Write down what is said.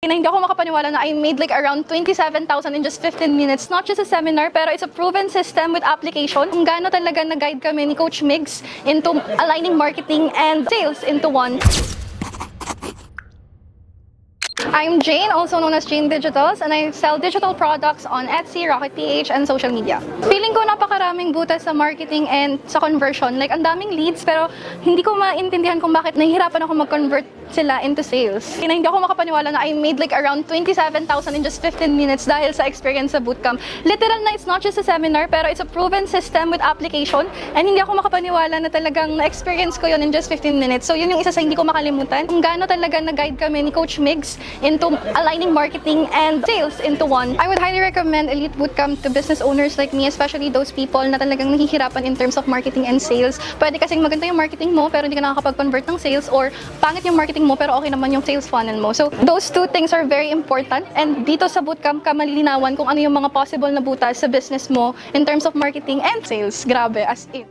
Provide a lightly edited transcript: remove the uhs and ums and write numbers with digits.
Na hindi ako makapaniwala na I made like around 27,000 in just 15 minutes. Not just a seminar, pero it's a proven system with application. Kung gaano talaga nag-guide kami ni Coach Migs into aligning marketing and sales into one. I'm Jane, also known as Jane Digitals, and I sell digital products on Etsy, Rocket PH, and social media. Feeling ko napakaraming butas sa marketing and sa conversion. Like, ang daming leads, pero hindi ko maintindihan kung bakit nahihirapan ako mag-convert sila into sales. Na hindi ako makapaniwala na I made like around 27,000 in just 15 minutes dahil sa experience sa bootcamp. Literal na it's not just a seminar, pero it's a proven system with application, and hindi ako makapaniwala na talagang na-experience ko yun in just 15 minutes. So yun yung isa sa hindi ko makalimutan. Kung gaano talaga nag-guide kami ni Coach Migs into aligning marketing and sales into one. I would highly recommend Elite Bootcamp to business owners like me, especially those people na talagang nahihirapan in terms of marketing and sales. Pwede kasing maganda yung marketing mo pero hindi ka nakakapag-convert ng sales, or pangit yung marketing mo pero okay naman yung sales funnel mo. So those two things are very important, and dito sa bootcamp ka malilinawan kung ano yung mga possible na butas sa business mo in terms of marketing and sales. Grabe, as in.